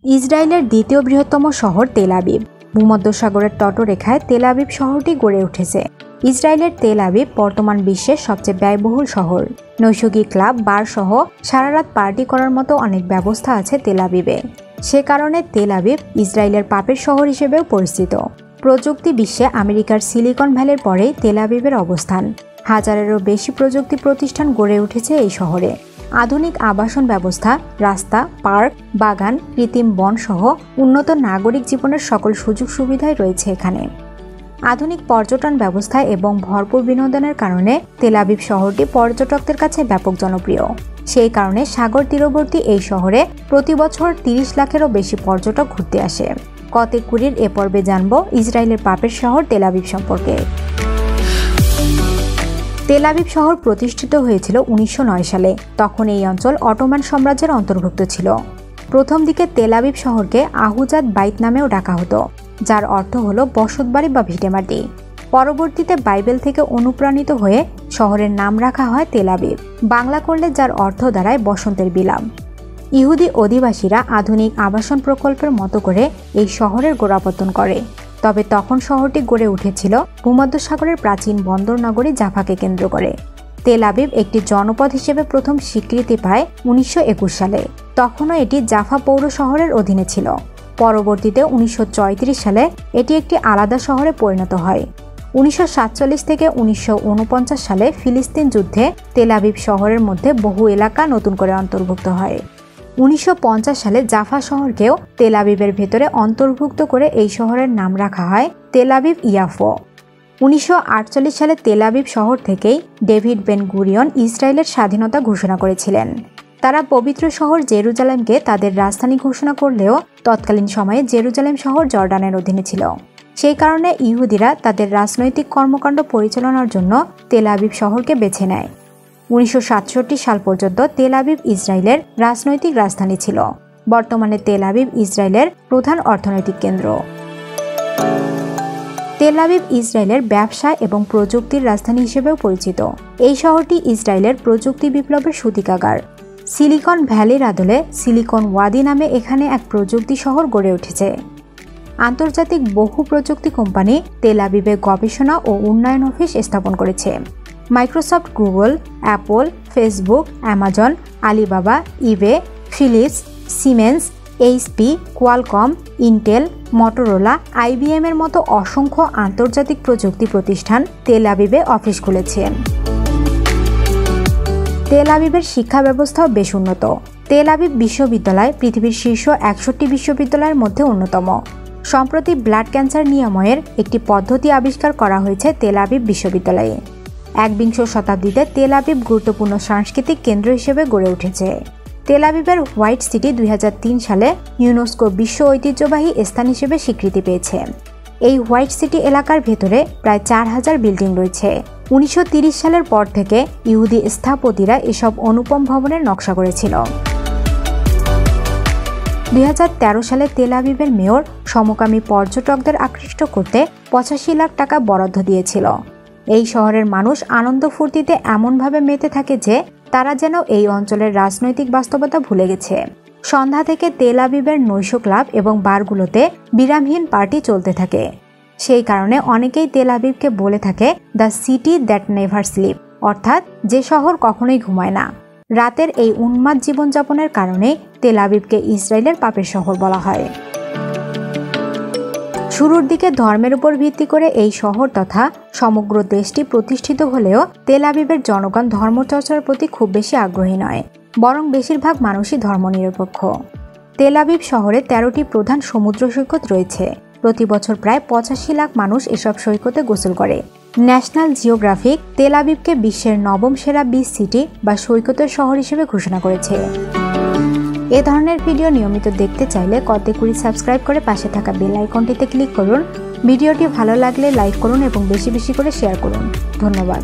ইসরায়েলের দ্বিতীয় বৃহত্তম শহর তেল আবিব। ভূমধ্যসাগরের তটরেখায় তেল আবিব শহরটি গড়ে উঠেছে। ইসরায়েলের তেল আবিব বর্তমান বিশ্বের সবচেয়ে ব্যয়বহুল শহর। নৈসর্গিক ক্লাব, বার সহ সারারাত পার্টি করার মতো অনেক ব্যবস্থা আছে তেল আবিবে। সে কারণে তেল আবিব ইসরায়েলের পাপের শহর হিসেবেও পরিচিত। প্রযুক্তি বিশ্বে আমেরিকার সিলিকন ভ্যালির পরেই তেল আবিবের অবস্থান। হাজারেরও বেশি প্রযুক্তি প্রতিষ্ঠান গড়ে উঠেছে এই শহরে। আধুনিক আবাসন ব্যবস্থা, রাস্তা, পার্ক, বাগান, কৃত্রিম বন সহ উন্নত নাগরিক জীবনের সকল সুযোগ সুবিধাই রয়েছে এখানে। আধুনিক পর্যটন ব্যবস্থা এবং ভরপুর বিনোদনের কারণে তেল আবিব শহরটি পর্যটকদের কাছে ব্যাপক জনপ্রিয়। সেই কারণে সাগর তীরবর্তী এই শহরে প্রতি বছর 30 লাখেরও বেশি পর্যটক ঘুরতে আসে। কতেকুরির এ পর্বে জানব ইসরায়েলের পাপের শহর তেল আবিব সম্পর্কে। তেল আবিব শহর প্রতিষ্ঠিত হয়েছিল 1909 সালে। তখন এই অঞ্চল অটোমান সাম্রাজ্যের অন্তর্ভুক্ত ছিল। প্রথম দিকে তেল আবিব শহরকে আহুজাদ বাইত নামেও ডাকা হতো, যার অর্থ হল বসতবাড়ি বা ভিটেমাটি। পরবর্তীতে বাইবেল থেকে অনুপ্রাণিত হয়ে শহরের নাম রাখা হয় তেল আবিব, বাংলা করলে যার অর্থ দাঁড়ায় বসন্তের বিলাপ। ইহুদি অধিবাসীরা আধুনিক আবাসন প্রকল্পের মতো করে এই শহরের গোড়াপত্তন করে। তবে তখন শহরটি গড়ে উঠেছিল ভূমধ্যসাগরের প্রাচীন বন্দর নগরী জাফাকে কেন্দ্র করে। তেল আবিব একটি জনপদ হিসেবে প্রথম স্বীকৃতি পায় 1921 সালে। তখনও এটি জাফা পৌর শহরের অধীনে ছিল। পরবর্তীতে 1934 সালে এটি একটি আলাদা শহরে পরিণত হয়। 1947 থেকে 1949 সালে ফিলিস্তিন যুদ্ধে তেল আবিব শহরের মধ্যে বহু এলাকা নতুন করে অন্তর্ভুক্ত হয়। 1950 সালে জাফা শহরকেও তেল আবিবের ভেতরে অন্তর্ভুক্ত করে এই শহরের নাম রাখা হয় তেল আবিব ইয়াফো। 1948 সালে তেল আবিব শহর থেকেই ডেভিড বেন গুরিয়ন ইসরায়েলের স্বাধীনতা ঘোষণা করেছিলেন। তারা পবিত্র শহর জেরুজালেমকে তাদের রাজধানী ঘোষণা করলেও তৎকালীন সময়ে জেরুজালেম শহর জর্ডানের অধীনে ছিল। সেই কারণে ইহুদিরা তাদের রাজনৈতিক কর্মকাণ্ড পরিচালনার জন্য তেল আবিব শহরকে বেছে নেয়। 1967 সাল পর্যন্ত তেল আবিব ইসরায়েলের রাজনৈতিক রাজধানী ছিল। বর্তমানে তেল আবিব ইসরায়েলের প্রধান অর্থনৈতিক কেন্দ্র। তেল আবিব ইসরায়েলের ব্যবসা এবং প্রযুক্তির রাজধানী হিসেবেও পরিচিত। এই শহরটি ইসরায়েলের প্রযুক্তি বিপ্লবের সূতিকাগার। সিলিকন ভ্যালির আদলে সিলিকন ওয়াদি নামে এখানে এক প্রযুক্তি শহর গড়ে উঠেছে। আন্তর্জাতিক বহু প্রযুক্তি কোম্পানি তেল আবিবে গবেষণা ও উন্নয়ন অফিস স্থাপন করেছে। Microsoft, Google, Apple, Facebook, Amazon, Alibaba, eBay, Philips, Siemens, HP, Qualcomm, Intel, Motorola, IBM এর মতো অসংখ্য আন্তর্জাতিক প্রযুক্তি প্রতিষ্ঠান তেল আবিবে অফিস খুলেছে। তেল আবিবের শিক্ষা ব্যবস্থাও বেশ উন্নত। তেল আবিব বিশ্ববিদ্যালয় পৃথিবীর শীর্ষ 61 বিশ্ববিদ্যালয়ের মধ্যে অন্যতম। সম্প্রতি ব্লাড ক্যান্সার নিরাময়ের একটি পদ্ধতি আবিষ্কার করা হয়েছে তেল আবিব বিশ্ববিদ্যালয়ে। 21 শতাব্দীতে তেল আবিব গুরুত্বপূর্ণ সাংস্কৃতিক কেন্দ্র হিসেবে গড়ে উঠেছে। তেল আবিবের হোয়াইট সিটি 2003 সালে ইউনেস্কো বিশ্ব ঐতিহ্যবাহী স্থান হিসেবে স্বীকৃতি পেয়েছে। এই হোয়াইট সিটি এলাকার ভেতরে প্রায় 4000 বিল্ডিং রয়েছে। 1930 সালের পর থেকে ইহুদি স্থপতিরা এসব অনুপম ভবনের নকশা করেছিল। 2013 সালে তেল আবিবের মেয়র সমকামী পর্যটকদের আকৃষ্ট করতে 85 লাখ টাকা বরাদ্দ দিয়েছিল। এই শহরের মানুষ আনন্দ ফুর্তিতে এমনভাবে মেতে থাকে যে তারা যেন এই অঞ্চলের রাজনৈতিক বাস্তবতা ভুলে গেছে। সন্ধ্যা থেকে তেল আবিবের নৈশ ক্লাব এবং বারগুলোতে বিরামহীন পার্টি চলতে থাকে। সেই কারণে অনেকেই তেল আবিবকে বলে থাকে the city that never sleep, অর্থাৎ যে শহর কখনোই ঘুমায় না। রাতের এই উন্মাদ জীবনযাপনের কারণে তেল আবিবকে ইসরায়েলের পাপের শহর বলা হয়। শুরুর দিকে ধর্মের উপর ভিত্তি করে এই শহর তথা সমগ্র দেশটি প্রতিষ্ঠিত হলেও তেল আবিবের জনগণ ধর্মচর্চার প্রতি খুব বেশি আগ্রহী নয়, বরং বেশিরভাগ মানুষই ধর্মনিরপেক্ষ। তেল আবিব শহরে 13টি প্রধান সমুদ্র সৈকত রয়েছে। প্রতি বছর প্রায় 85 লাখ মানুষ এসব সৈকতে গোসল করে। ন্যাশনাল জিওগ্রাফিক তেল আবিবকে বিশ্বের 9ম সেরা বিচ সিটি বা সৈকতের শহর হিসেবে ঘোষণা করেছে। এ ধরনের ভিডিও নিয়মিত দেখতে চাইলে কতেকুরি সাবস্ক্রাইব করে পাশে থাকা বেল আইকনটিতে ক্লিক করুন। ভিডিওটি ভালো লাগলে লাইক করুন এবং বেশি বেশি করে শেয়ার করুন। ধন্যবাদ।